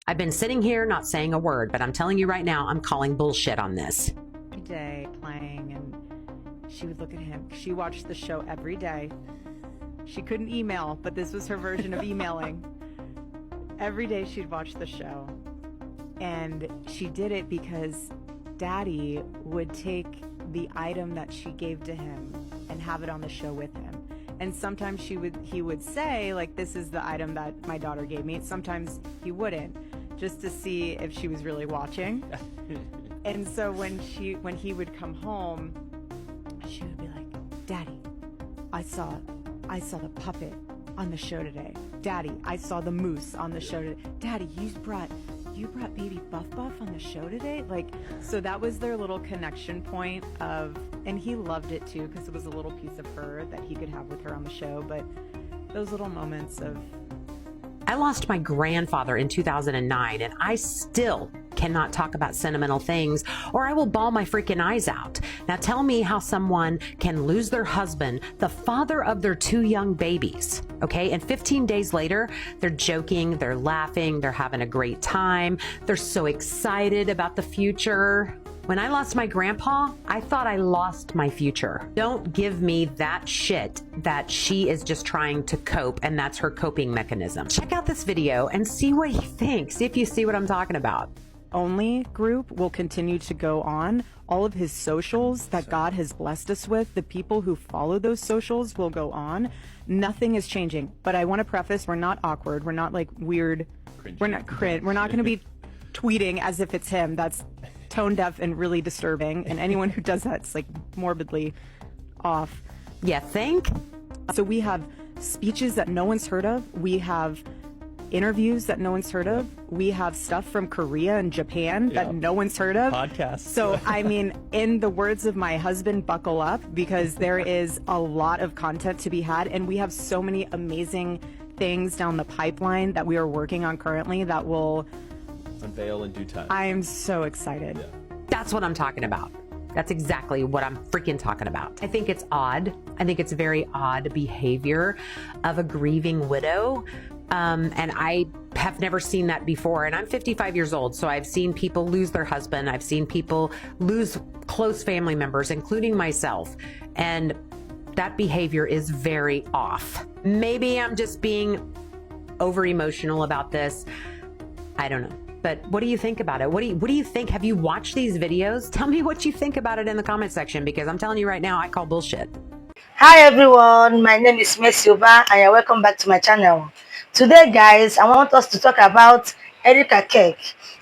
I've been sitting here not saying a word, but I'm telling you right now, I'm calling bullshit on this. Day playing, and she would look at him. She watched the show every day. She couldn't email, but this was her version of emailing. Every day she'd watch the show. And she did it because Daddy would take the item that she gave to him and have it on the show with him. And sometimes he would say, like, this is the item that my daughter gave me. Sometimes he wouldn't, just to see if she was really watching. And so when he would come home, she would be like, Daddy, I saw the puppet on the show today. Daddy, I saw the moose on the show today. Daddy, you brought baby Buff on the show today? Like, so that was their little connection point of, and he loved it too, because it was a little piece of her that he could have with her on the show. But those little moments of... I lost my grandfather in 2009, and I still cannot talk about sentimental things, or I will bawl my freaking eyes out. Now tell me how someone can lose their husband, the father of their 2 young babies, okay? And 15 days later, they're joking, they're laughing, they're having a great time, they're so excited about the future. When I lost my grandpa, I thought I lost my future. Don't give me that shit that she is just trying to cope, and that's her coping mechanism. Check out this video and see what you think. See if you see what I'm talking about. Only group will continue to go on. All of his socials that God has blessed us with, the people who follow those socials will go on. Nothing is changing. But I want to preface, we're not awkward. We're not like weird. Cringy. We're not going to be tweeting as if it's him. That's tone deaf and really disturbing. And anyone who does that's like morbidly off. Yeah, think? So we have speeches that no one's heard of. We have interviews that no one's heard of. We have stuff from Korea and Japan that no one's heard of. Podcasts. So, I mean, in the words of my husband, buckle up, because there is a lot of content to be had. And we have so many amazing things down the pipeline that we are working on currently that will unveil in due time. I am so excited. Yeah. That's what I'm talking about. That's exactly what I'm freaking talking about. I think it's odd. I think it's very odd behavior of a grieving widow. And I have never seen that before. And I'm 55 years old, so I've seen people lose their husband. I've seen people lose close family members, including myself. And that behavior is very off. Maybe I'm just being over emotional about this. I don't know. But what do you think about it? What do you think? Have you watched these videos? Tell me what you think about it in the comment section, because I'm telling you right now, I call bullshit. Hi everyone, my name is Silva, and you're welcome back to my channel. Today guys, I want us to talk about Erika Kirk.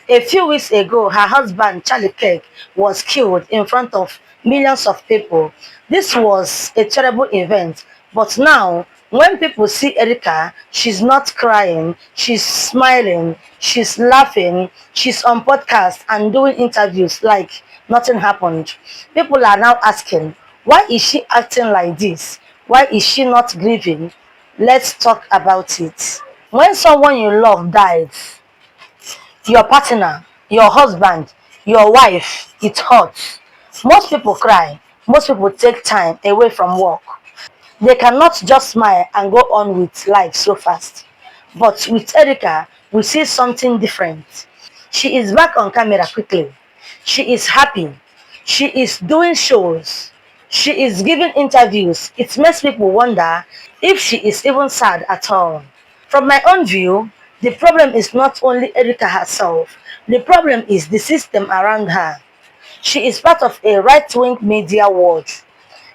A few weeks ago, her husband Charlie Kirk was killed in front of millions of people. This was a terrible event, but now when people see Erika, she's not crying, she's smiling, she's laughing, she's on podcast and doing interviews like nothing happened. People are now asking, why is she acting like this? Why is she not grieving? Let's talk about it. When someone you love dies, your partner, your husband, your wife, it hurts. Most people cry. Most people take time away from work. They cannot just smile and go on with life so fast. But with Erika, we see something different. She is back on camera quickly. She is happy. She is doing shows. She is giving interviews. It makes people wonder if she is even sad at all. From my own view, the problem is not only Erika herself. The problem is the system around her. She is part of a right-wing media world.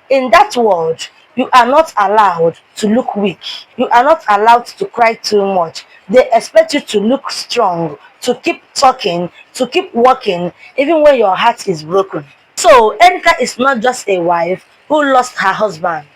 In that world, you are not allowed to look weak. You are not allowed to cry too much. They expect you to look strong, to keep talking, to keep working, even when your heart is broken. So, Erika is not just a wife who lost her husband.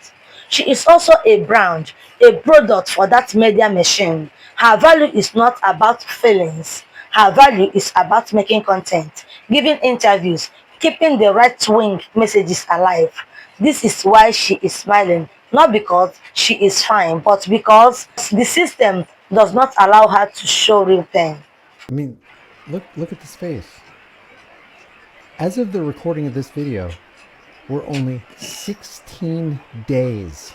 She is also a brand, a product for that media machine. Her value is not about feelings. Her value is about making content, giving interviews, keeping the right-wing messages alive. This is why she is smiling, not because she is fine, but because the system does not allow her to show real pain. I mean, look at this face. As of the recording of this video, we're only 16 days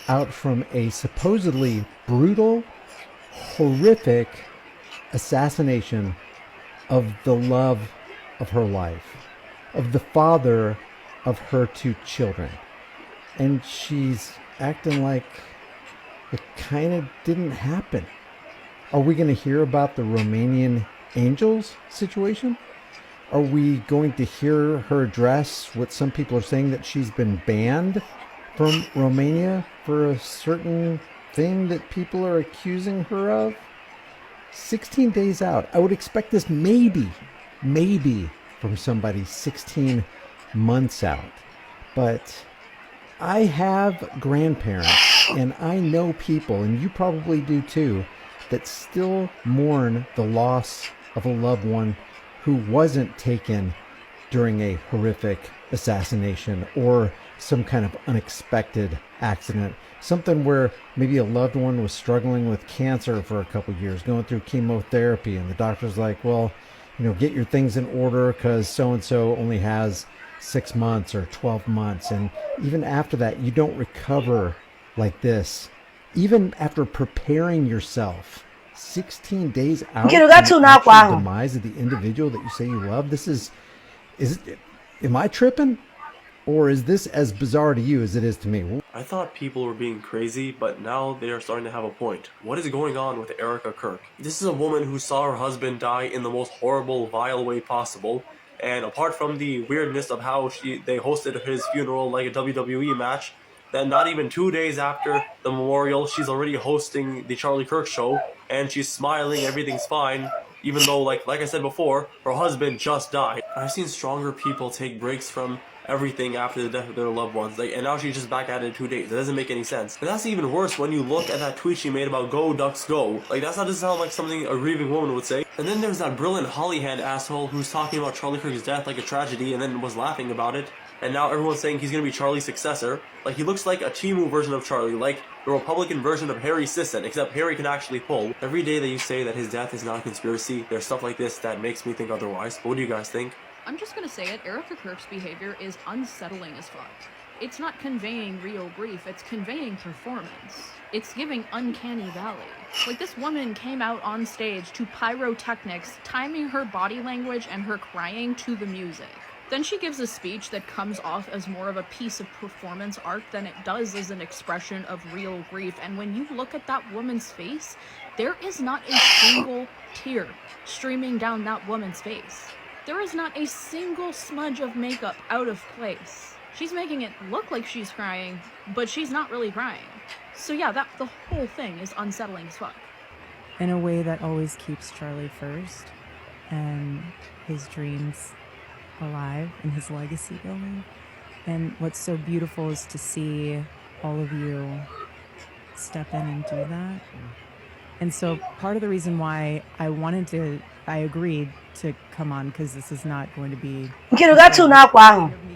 out from a supposedly brutal, horrific assassination of the love of her life, of the father of her two children. And she's acting like it kind of didn't happen. Are we going to hear about the Romanian angels situation? Are we going to hear her address what some people are saying, that she's been banned from Romania for a certain thing that people are accusing her of? 16 days out. I would expect this maybe from somebody 16 months out. But I have grandparents, and I know people, and you probably do too, that still mourn the loss of a loved one who wasn't taken during a horrific assassination or some kind of unexpected accident. Something where maybe a loved one was struggling with cancer for a couple of years, going through chemotherapy, and the doctor's like, well, get your things in order because so-and-so only has 6 months or 12 months. And even after that, you don't recover like this. Even after preparing yourself 16 days out from the actual demise of the individual that you say you love. Am I tripping? Or is this as bizarre to you as it is to me? I thought people were being crazy, but now they are starting to have a point. What is going on with Erika Kirk? This is a woman who saw her husband die in the most horrible, vile way possible. And apart from the weirdness of how they hosted his funeral like a WWE match, then not even 2 days after the memorial, she's already hosting the Charlie Kirk show, and she's smiling, everything's fine, even though, like I said before, her husband just died. I've seen stronger people take breaks from everything after the death of their loved ones, and now she's just back at it in 2 days. That doesn't make any sense. And that's even worse when you look at that tweet she made about "Go Ducks Go." That's not just sound like something a grieving woman would say. And then there's that brilliant Hollyhand asshole who's talking about Charlie Kirk's death like a tragedy and then was laughing about it. And now everyone's saying he's gonna be Charlie's successor. He looks like a Timu version of Charlie, like the Republican version of Harry Sisson, except Harry can actually pull. Every day that you say that his death is not a conspiracy, there's stuff like this that makes me think otherwise. What do you guys think? I'm just gonna say it, Erika Kirk's behavior is unsettling as fuck. It's not conveying real grief, it's conveying performance. It's giving uncanny valley. This woman came out on stage to pyrotechnics, timing her body language and her crying to the music. Then she gives a speech that comes off as more of a piece of performance art than it does as an expression of real grief. And when you look at that woman's face, there is not a single tear streaming down that woman's face. There is not a single smudge of makeup out of place. She's making it look like she's crying, but she's not really crying. So yeah, the whole thing is unsettling as fuck. In a way that always keeps Charlie first and his dreams alive and his legacy going. And what's so beautiful is to see all of you step in and do that. And so part of the reason why I agreed to come on, because this is not going to be...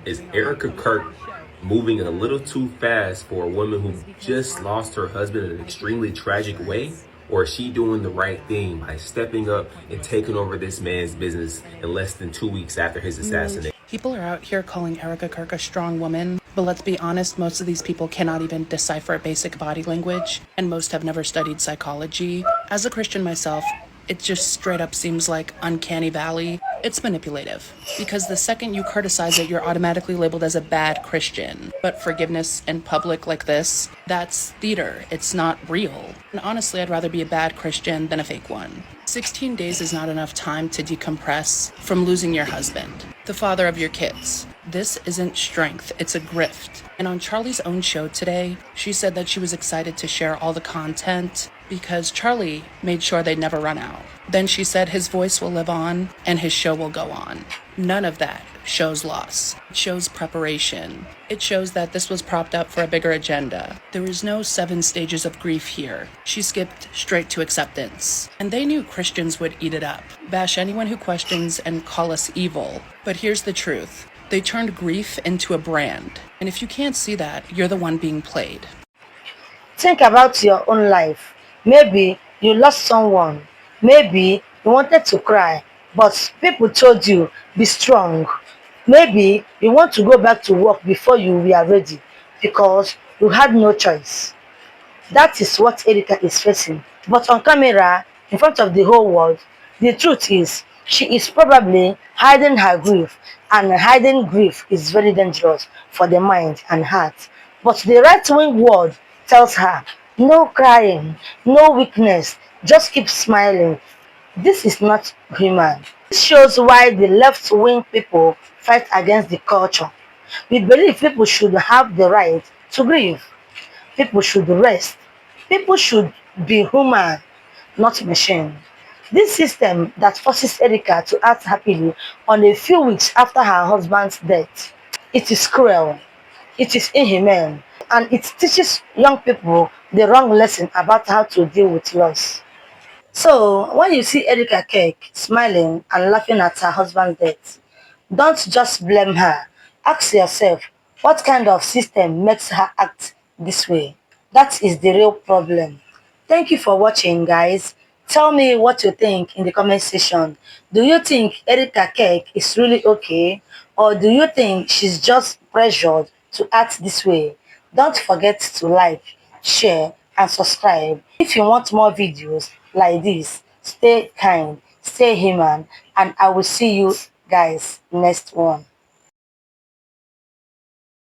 Is Erika Kirk moving a little too fast for a woman who just lost her husband in an extremely tragic way? Or is she doing the right thing by stepping up and taking over this man's business in less than 2 weeks after his assassination? People are out here calling Erika Kirk a strong woman, but let's be honest, most of these people cannot even decipher basic body language, and most have never studied psychology. As a Christian myself, it just straight up seems like uncanny valley. It's manipulative, because the second you criticize it, you're automatically labeled as a bad Christian. But forgiveness in public like this, that's theater. It's not real. And honestly, I'd rather be a bad Christian than a fake one. 16 days is not enough time to decompress from losing your husband, the father of your kids. This isn't strength, it's a grift. And on Charlie's own show today, she said that she was excited to share all the content because Charlie made sure they'd never run out. Then she said his voice will live on and his show will go on. None of that shows loss. It shows preparation. It shows that this was propped up for a bigger agenda. There is no 7 stages of grief here. She skipped straight to acceptance. And they knew Christians would eat it up, bash anyone who questions and call us evil. But here's the truth. They turned grief into a brand. And if you can't see that, you're the one being played. Think about your own life. Maybe you lost someone. Maybe you wanted to cry, but people told you, be strong. Maybe you want to go back to work before you were ready because you had no choice. That is what Erika is facing. But on camera, in front of the whole world. The truth is, she is probably hiding her grief, and hiding grief is very dangerous for the mind and heart. But the right wing world tells her, no crying, no weakness, just keep smiling. This is not human. This shows why the left wing people fight against the culture. We believe people should have the right to grieve. People should rest. People should be human, not machine. This system that forces Erika to act happily on a few weeks after her husband's death, it is cruel, it is inhumane, and it teaches young people the wrong lesson about how to deal with loss. So, when you see Erika Kirk smiling and laughing at her husband's death, don't just blame her. Ask yourself, what kind of system makes her act this way? That is the real problem. Thank you for watching, guys. Tell me what you think in the comment section. Do you think Erika Kirk is really okay? Or do you think she's just pressured to act this way? Don't forget to like, share, and subscribe. If you want more videos like this, stay kind, stay human, and I will see you guys next one.